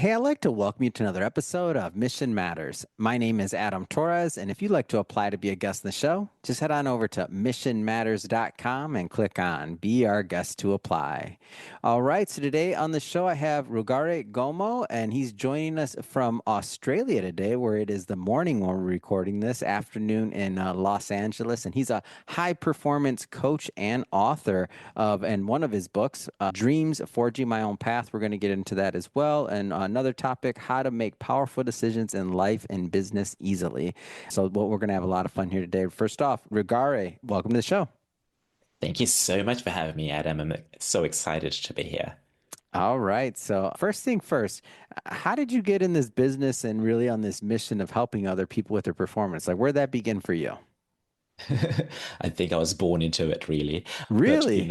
Hey, I'd like to welcome you to another episode of Mission Matters. My name is Adam Torres, and if you'd like to apply to be a guest in the show, just head on over to missionmatters.com and click on Be Our Guest to Apply. All right, so today on the show, I have Rugare Gomo, and he's joining us from Australia today, where it is the morning when we're recording this afternoon in Los Angeles. And he's a high performance coach and author and one of his books, Dreams Forging My Own Path. We're going to get into that as well. And another topic, how to make powerful decisions in life and business easily. So we're going to have a lot of fun here today. First off, Rigare, welcome to the show. Thank you so much for having me, Adam. I'm so excited to be here. All right. So first thing first, how did you get in this business and really on this mission of helping other people with their performance? Like, where'd that begin for you? I think I was born into it, really. But, Really?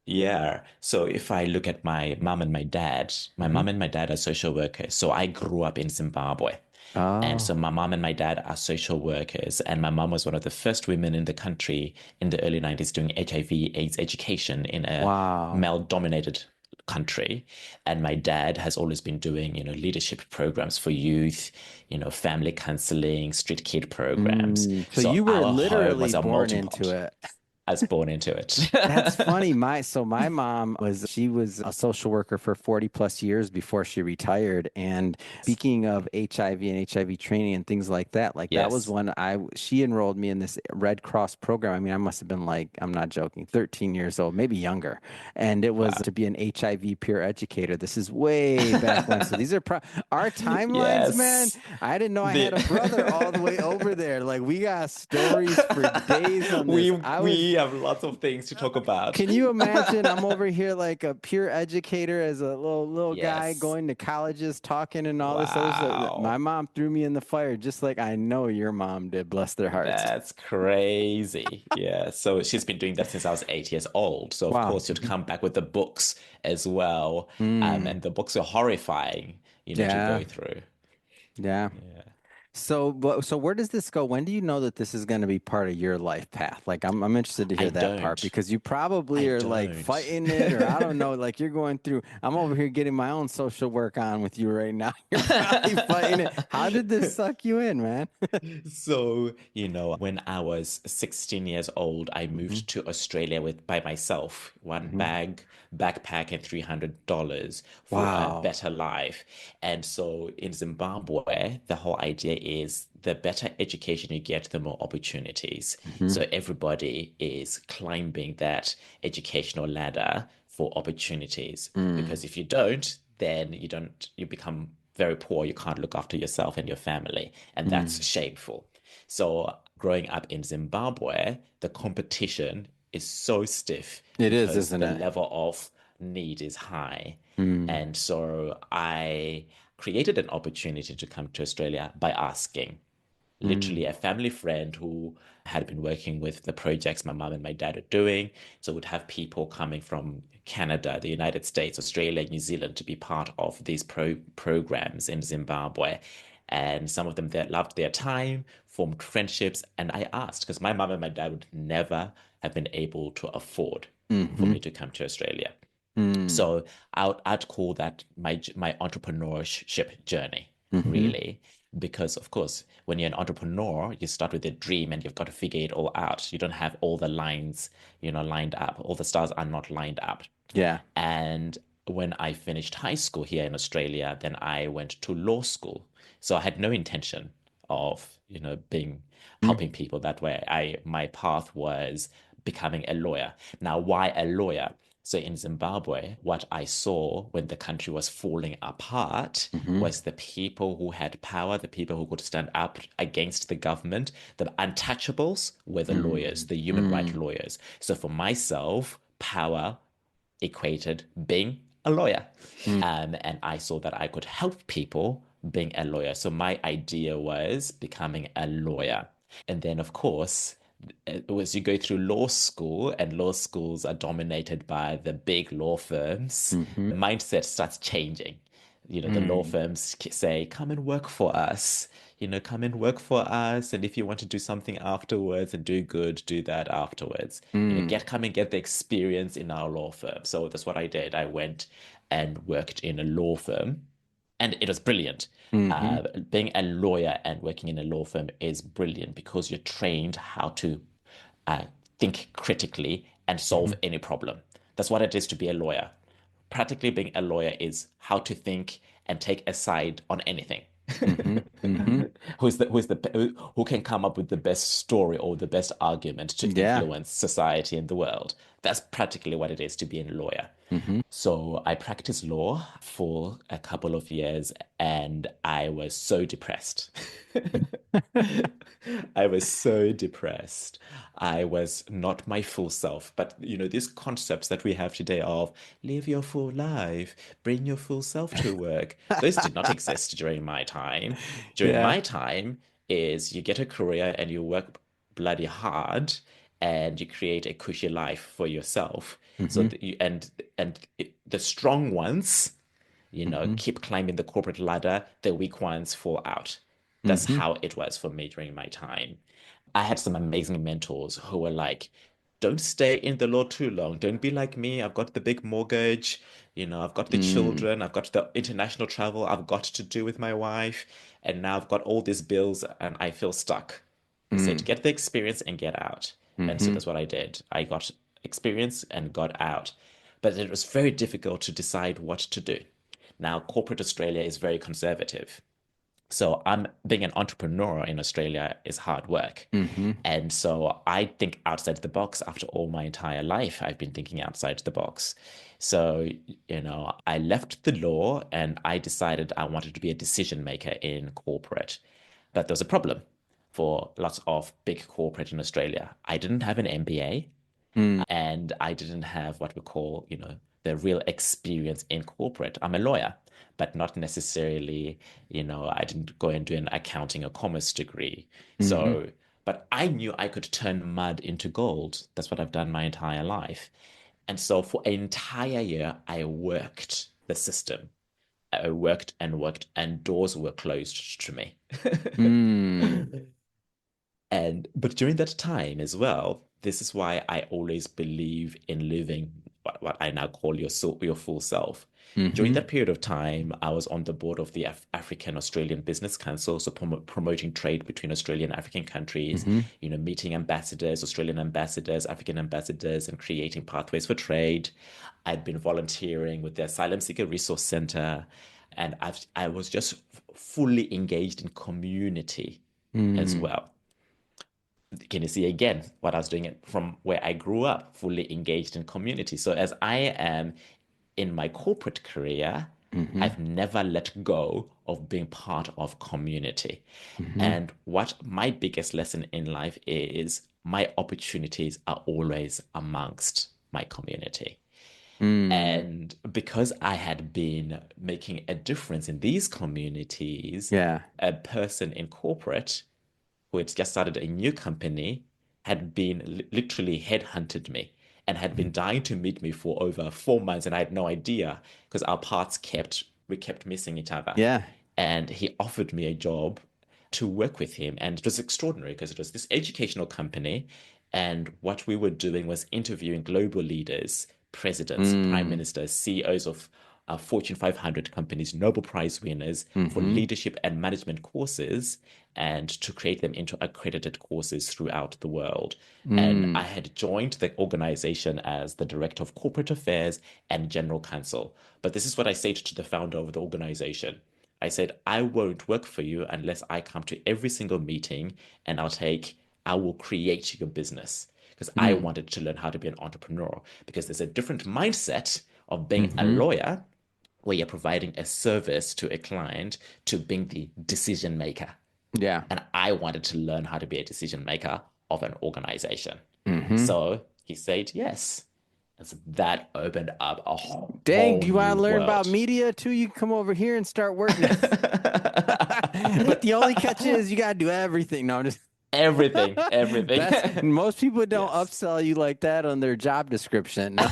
yeah. So if I look at my mom and my Hmm. mom and my dad are social workers. So I grew up in Zimbabwe. And so Oh, my mom and my dad are social workers. And my mom was one of the first women in the country in the early 90s doing HIV/AIDS education in a wow. male-dominated country. And my dad has always been doing, leadership programs for youth, family counseling, street kid programs. So So you were our home literally was a born melting into pot. it. I was born into it. That's funny. My mom was a social worker for 40 plus years before she retired. And speaking of HIV and HIV training and things like that, like that was Yes. when she enrolled me in this Red Cross program. I mean, I must have been like, I'm not joking, 13 years old, maybe younger. And it was Wow. to be an HIV peer educator. This is way back when. So these are our timelines, man. Yes. I didn't know I The had a brother all the way over there. Like we got stories for days on we this. we have lots of things to talk about. Can you imagine? I'm over here like a peer educator as a little guy Yes. going to colleges, talking and all this other stuff. My Wow. mom threw me in the fire, just like I know your mom did. Bless their hearts. That's crazy. Yeah. So she's been doing that since I was 8 years old. So of Wow. course you'd come back with the books as well. Mm. And the books are horrifying, to Yeah. go through. Yeah. Yeah. So where does this go? When do you know that this is going to be part of your life path? Like I'm interested to I hear that part don't. because you probably I are like don't. fighting it or I don't know, like you're going through. I'm over here getting my own social work on with you right now. You're probably fighting it. How did this suck you in, man? So, when I was 16 years old, I Hmm. moved to Australia with by myself, one Hmm. backpack, and $300 for a Wow. better life. And so in Zimbabwe, the whole idea is the better education you get, the more opportunities. Hmm. So everybody is climbing that educational ladder for opportunities. Mm. Because if you don't, then you become very poor. You can't look after yourself and your family, and that's Mm. shameful. So growing up in Zimbabwe, the competition is so stiff It is, because isn't the it? level of need is high. Mm. And so I created an opportunity to come to Australia by asking literally Mm. a family friend who had been working with the projects my mom and my dad are doing. So we'd have people coming from Canada, the United States, Australia, New Zealand to be part of these programs in Zimbabwe. And some of them that loved their time, formed friendships. And I asked, because my mom and my dad would never have been able to afford for Hmm. me to come to Australia. Mm. So I'd call that my entrepreneurship journey, Hmm. really, because of course, when you're an entrepreneur, you start with a dream and you've got to figure it all out. You don't have all the lines, lined up. All the stars are not lined up. Yeah. And when I finished high school here in Australia, then I went to law school. So I had no intention of, being Mm. helping people that way. My path was becoming a lawyer. Now, why a lawyer? So in Zimbabwe, what I saw when the country was falling apart Hmm. was the people who had power, the people who could stand up against the government, the untouchables were the lawyers, Mm. the human rights Mm. lawyers. So for myself, power equated being a lawyer. Mm. And I saw that I could help people being a lawyer. So my idea was becoming a lawyer. And then, of course, as you go through law school, and law schools are dominated by the big law firms, Hmm. the mindset starts changing. The law Mm. firms say, come and work for us, come and work for us. And if you want to do something afterwards and do good, do that afterwards. Mm. Come and get the experience in our law firm. So that's what I did. I went and worked in a law firm And it was brilliant. Mm-hmm. Being a lawyer and working in a law firm is brilliant because you're trained how to uh, think critically and solve Mm-hmm. any problem. That's what it is to be a lawyer. Practically, being a lawyer is how to think and take a side on anything. Mm-hmm. Mm-hmm. Who can come up with the best story or the best argument to Yeah. influence society and the world? That's practically what it is to be a lawyer. Mm-hmm. So I practiced law for a couple of years and I was so depressed. I was so depressed. I was not my full self. But these concepts that we have today of live your full life, bring your full self to work, those did not exist during my time. During Yeah. my time is you get a career and you work bloody hard and you create a cushy life for yourself. So Mm-hmm. that the strong ones, Mm-hmm. keep climbing the corporate ladder, the weak ones fall out. That's Mm-hmm. how it was for me during my time. I had some amazing mentors who were like, don't stay in the law too long. Don't be like me. I've got the big mortgage. I've got the Mm. children. I've got the international travel I've got to do with my wife. And now I've got all these bills and I feel stuck. They said, Mm. get the experience and get out. And so Mm-hmm. that's what I did. I got experience and got out. But it was very difficult to decide what to do. Now, corporate Australia is very conservative. So I'm being an entrepreneur in Australia is hard work. Mm-hmm. And so I think outside the box after all my entire life. I've been thinking outside the box. So, I left the law and I decided I wanted to be a decision maker in corporate. But there was a problem for lots of big corporate in Australia. I didn't have an MBA Mm. and I didn't have what we call, the real experience in corporate. I'm a lawyer, but not necessarily, I didn't go and do an accounting or commerce degree. Mm-hmm. So, but I knew I could turn mud into gold. That's what I've done my entire life. And so for an entire year, I worked the system. I worked and worked, and doors were closed to me. Mm. But during that time as well, this is why I always believe in living what I now call your full self. During Mm-hmm. that period of time, I was on the board of the African Australian Business Council, so promoting trade between Australian and African countries, Mm-hmm. meeting ambassadors, Australian ambassadors, African ambassadors, and creating pathways for trade. I'd been volunteering with the Asylum Seeker Resource Center, and I was just fully engaged in community as Mm. well. Can you see again what I was doing it from where I grew up, fully engaged in community? So as I am in my corporate career, Mm-hmm. I've never let go of being part of community. Mm-hmm. And what my biggest lesson in life is my opportunities are always amongst my community. Mm. And because I had been making a difference in these communities, Yeah. a person in corporate who had just started a new company, had been literally headhunted me and had been dying to meet me for over 4 months. And I had no idea because our paths we kept missing each other. Yeah. And he offered me a job to work with him. And it was extraordinary because it was this educational company. And what we were doing was interviewing global leaders, presidents, prime Mm. ministers, CEOs of Fortune 500 companies, Nobel Prize winners for Mm-hmm. leadership and management courses and to create them into accredited courses throughout the world. And I Mm. had joined the organization as the director of corporate affairs and general counsel. But this is what I said to the founder of the organization. I said, I won't work for you unless I come to every single meeting and I will create your business because I Mm. wanted to learn how to be an entrepreneur because there's a different mindset of being a Mm-hmm. lawyer where you're providing a service to a client to being the decision maker. Yeah. And I wanted to learn how to be a decision maker of an organization. Mm-hmm. So he said yes. And so that opened up a Dang, do whole you want new to learn about world. media too? You can come over here and start working. But the only catch is you got to do everything. No, I'm just Everything, everything. that's most people don't Yes. upsell you like that on their job description. No.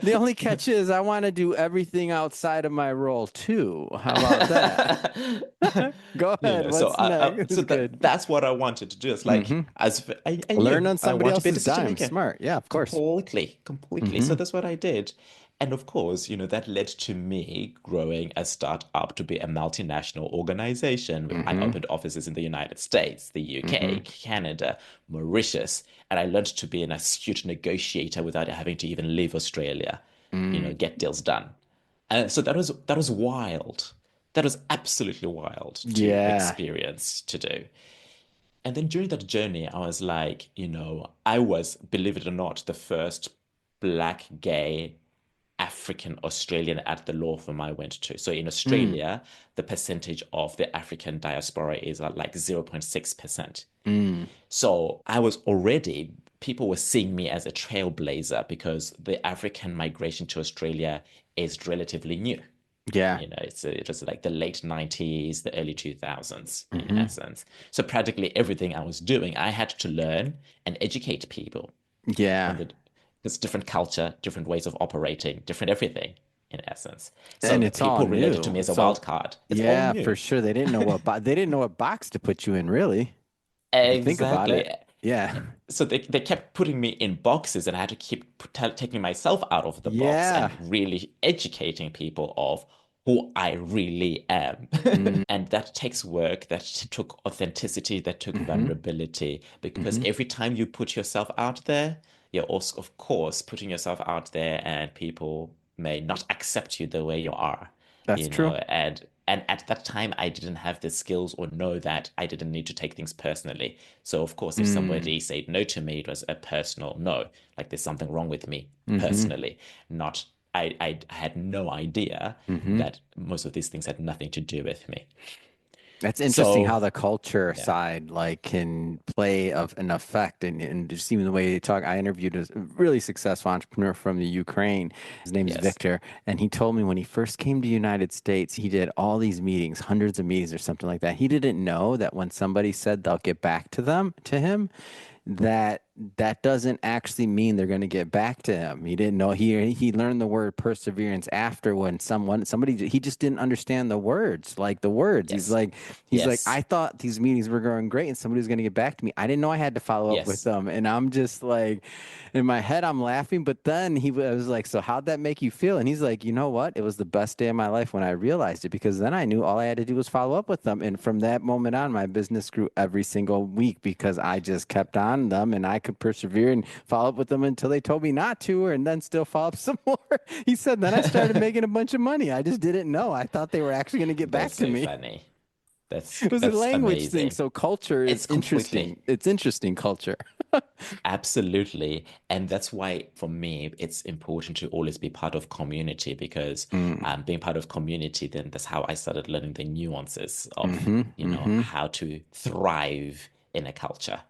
The only catch is I want to do everything outside of my role too. How about that? Go ahead. So What's next? so It's good. that's what I wanted to do. It's like Mm-hmm. I Learn knew on I somebody want to be a else's decision dime. maker Smart. Yeah, of course. completely. So Mm-hmm. that's what I did. And of course, that led to me growing a startup to be a multinational organization. I Mm-hmm. opened offices in the United States, the Mm-hmm. UK, Canada, Mauritius, and I learned to be an astute negotiator without having to even leave Australia, Mm. get deals done. So that was wild. That was absolutely wild to Yeah. experience to do. And then during that journey, I was like, I was, believe it or not, the first black gay African Australian at the law firm I went to. So in Mm. Australia, the percentage of the African diaspora is at like 0.6%. Mm. So I was already, people were seeing me as a trailblazer because the African migration to Australia is relatively new. Yeah. It was like the late 90s, the early 2000s in Mm-hmm. essence. So practically everything I was doing, I had to learn and educate people on Yeah. the it's different culture, different ways of operating, different everything in essence. So And the it's all people related to me new. as a wild So card. It's all yeah, for new. sure. They didn't know what box to put you in, really. If you think about Exactly. it. Yeah. So they kept putting me in boxes, and I had to keep taking myself out of the box Yeah. and really educating people of who I really am. Mm. And that takes work, that took authenticity, that took Mm-hmm. vulnerability, because Mm-hmm. every time you put yourself out there, you're also, of course, putting yourself out there, and people may not accept you the way you are, That's true. and at that time I didn't have the skills or know that I didn't need to take things personally. So of course, if Mm. somebody said no to me, it was a personal no, like there's something wrong with me Mm-hmm. personally, not I had no idea Mm-hmm. that most of these things had nothing to do with me. That's interesting So how the culture yeah, side like can play of an effect and just even the way they talk. I interviewed a really successful entrepreneur from the Ukraine. His name's yes, Victor, and he told me when he first came to the United States, he did all these meetings, hundreds of meetings or something like that. He didn't know that when somebody said they'll get back to him, that that doesn't actually mean they're going to get back to him. He didn't know he learned the word perseverance after when somebody he just didn't understand the words, like the words. yes, He's like yes, I thought these meetings were going great and somebody was going to get back to me. I didn't know I had to follow up with yes. them, and I'm just like in my head I'm laughing, but then I was like, so how'd that make you feel? And he's like, you know what? It was the best day of my life when I realized it because then I knew all I had to do was follow up with them, and from that moment on, my business grew every single week because I just kept on them and I could persevere and follow up with them until they told me not to, and then still follow up some more. He said, then I started making a bunch of money. I just didn't know. I thought they were actually going to get back That's to so me. funny. That's It was a that's language thing. amazing. So culture is It's completely. interesting. It's interesting culture. Absolutely. And that's why, for me, it's important to always be part of community because Mm. being part of community, then that's how I started learning the nuances of, Mm-hmm. Mm-hmm. how to thrive in a culture.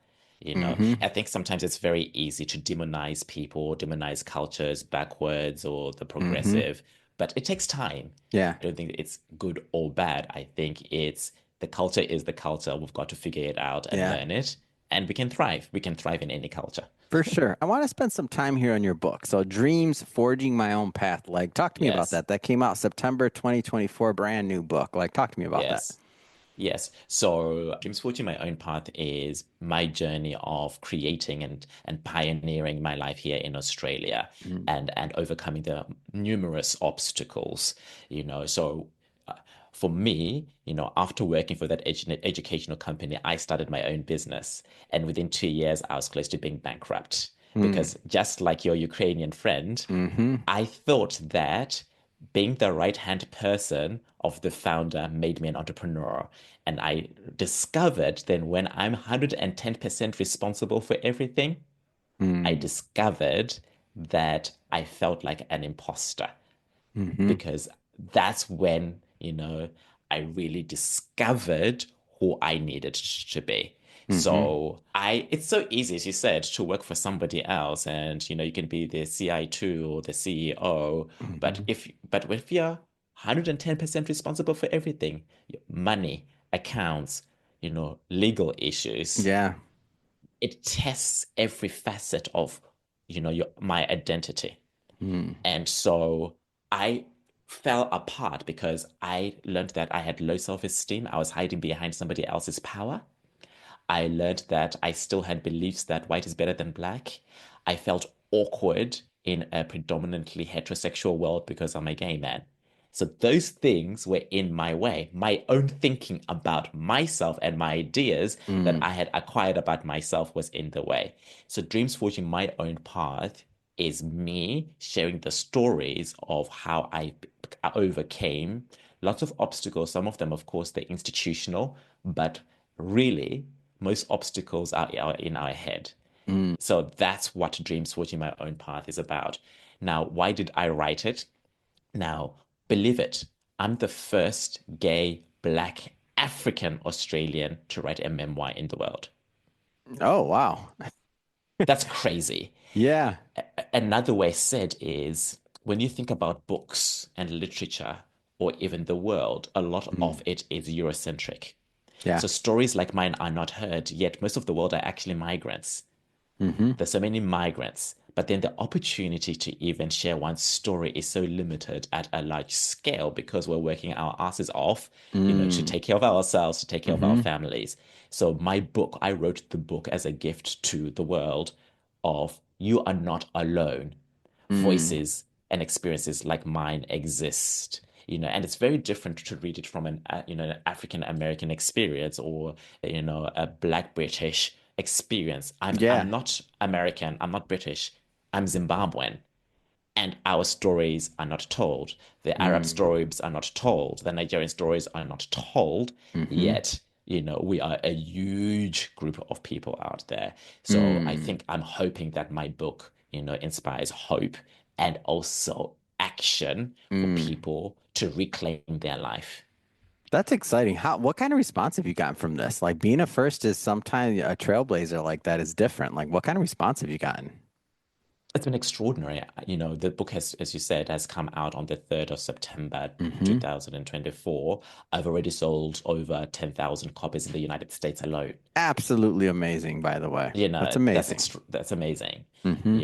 Mm-hmm. I think sometimes it's very easy to demonize people, demonize cultures backwards or the Mm-hmm. progressive, but it takes time. Yeah. I don't think it's good or bad. I think it's the culture is the culture. We've got to figure it out and Yeah. learn it and we can thrive. We can thrive in any culture. For sure. I want to spend some time here on your book. So, Dreams Forging My Own Path. Like, talk to me about Yes, that. That came out September 2024, brand new book. Like, talk to me about that. yes, yes. So, Dreams Forging My Own Path is my journey of creating and pioneering my life here in Australia Mm. and overcoming the numerous obstacles, So, for me, after working for that educational company, I started my own business. And within 2 years, I was close to being bankrupt Mm. because just like your Ukrainian friend, Mm-hmm. I thought that being the right-hand person of the founder made me an entrepreneur. And I discovered then when I'm 110% responsible for everything, I Mm. discovered that I felt like an imposter Mm-hmm. because that's when, I really discovered who I needed to be. Mm-hmm. It's so easy, as you said, to work for somebody else and, you can be the CI2 or the CEO. But Mm-hmm. if you're 110% responsible for everything, money, accounts, legal issues, Yeah. it tests every facet of, my identity. Mm. And so I fell apart because I learned that I had low self-esteem. I was hiding behind somebody else's power. I learned that I still had beliefs that white is better than black. I felt awkward in a predominantly heterosexual world because I'm a gay man. So those things were in my way. My own thinking about myself and my ideas that Mm. I had acquired about myself was in the way. So Dreams Forging My Own Path is me sharing the stories of how I overcame lots of obstacles. Some of them, of course, they're institutional, but really, most obstacles are in our head. Mm. So that's what Dreams Forging My Own Path is about. Now, why did I write it? Now, believe it, I'm the first gay, Black, African Australian to write a memoir in the world. Oh, wow. That's crazy. Yeah. Another way said is when you think about books and literature or even the world, a lot Mm. of it is Eurocentric. Yeah. So stories like mine are not heard, yet most of the world are actually migrants. Hmm. There's so many migrants, but then the opportunity to even share one's story is so limited at a large scale because we're working our asses off, to Mm. take care of ourselves, to take care of our Hmm. families. So my book, I wrote the book as a gift to the world of you are not alone. Mm. Voices and experiences like mine exist. And it's very different to read it from an African American experience or a Black British experience. I'm Yeah. I'm not American, I'm not British, I'm Zimbabwean. And our stories are not told. The Arab Mm. stories are not told. The Nigerian stories are not told. Hmm. Yet, we are a huge group of people out there. So I Mm. think I'm hoping that my book, inspires hope and also action for Mm. people to reclaim their life. That's exciting. What kind of response have you gotten from this? Like being a first is sometimes a trailblazer like that is different. Like what kind of response have you gotten? It's been extraordinary. The book has, as you said, has come out on the 3rd of September, Hmm. 2024. I've already sold over 10,000 copies in the United States alone. Absolutely amazing, by the way. That's amazing. That's amazing. Hmm.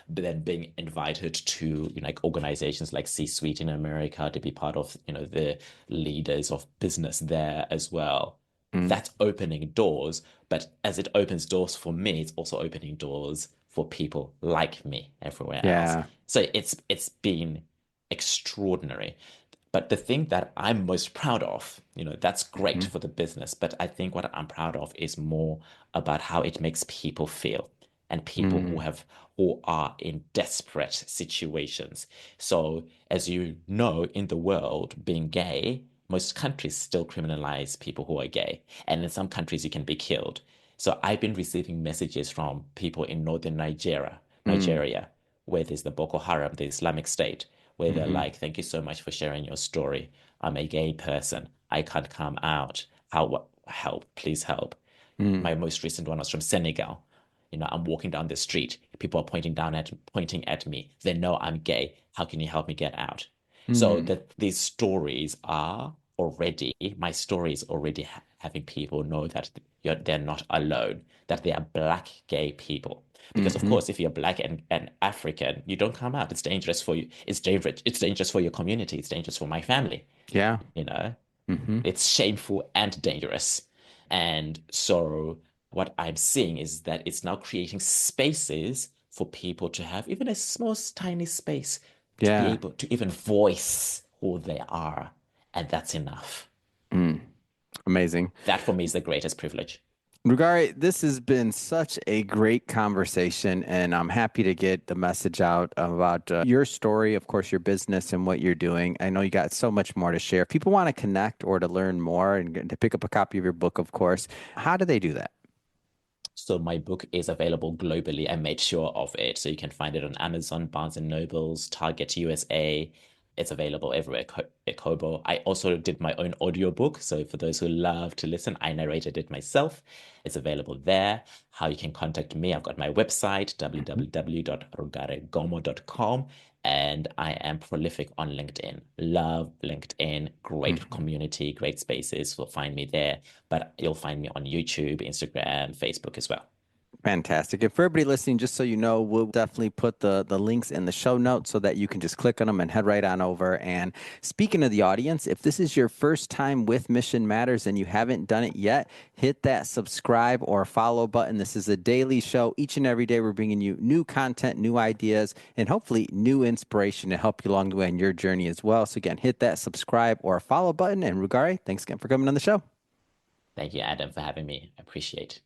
But then being invited to, like organizations like C-Suite in America to be part of, the leaders of business there as well. Mm. That's opening doors. But as it opens doors for me, it's also opening doors for people like me everywhere else. Yeah. So it's been extraordinary. But the thing that I'm most proud of, that's great Hmm. for the business, but I think what I'm proud of is more about how it makes people feel and people who Mm. have who are in desperate situations. So, as you know, in the world, being gay, most countries still criminalize people who are gay. And in some countries, you can be killed. So I've been receiving messages from people in northern Mm. Nigeria, where there's the Boko Haram, the Islamic State, where they're Hmm. like, thank you so much for sharing your story. I'm a gay person. I can't come out. How help? Please help. Mm. My most recent one was from Senegal. I'm walking down the street. People are pointing at me. They know I'm gay. How can you help me get out? So Mm. that these stories are already, my story is already having people know that they're not alone, that they are Black gay people. Because of Hmm. course, if you're Black and African, you don't come out. It's dangerous for you. It's dangerous. It's dangerous for your community. It's dangerous for my family. Yeah. You know, Hmm. it's shameful and dangerous. And so what I'm seeing is that it's now creating spaces for people to have even a small, tiny space to be Yeah. able to even voice who they are. And that's enough. Mm. Amazing. That for me is the greatest privilege. Rugari, this has been such a great conversation, and I'm happy to get the message out about your story, of course, your business and what you're doing. I know you got so much more to share. If people want to connect or to learn more and to pick up a copy of your book, of course, how do they do that? So my book is available globally. I made sure of it. So you can find it on Amazon, Barnes and Nobles, Target USA. It's available everywhere at Kobo. I also did my own audiobook. So for those who love to listen, I narrated it myself. It's available there. How you can contact me, I've got my website, Mhm. www.rugaregomo.com. And I am prolific on LinkedIn. Love LinkedIn. Great Mhm. community, great spaces. You'll find me there, but you'll find me on YouTube, Instagram, Facebook as well. Fantastic. And for everybody listening, just so you know, we'll definitely put the links in the show notes so that you can just click on them and head right on over. And speaking of the audience, if this is your first time with Mission Matters and you haven't done it yet, hit that subscribe or follow button. This is a daily show. Each and every day, we're bringing you new content, new ideas, and hopefully new inspiration to help you along the way in your journey as well. So again, hit that subscribe or follow button. And Rugare, thanks again for coming on the show. Thank you, Adam, for having me. I appreciate it.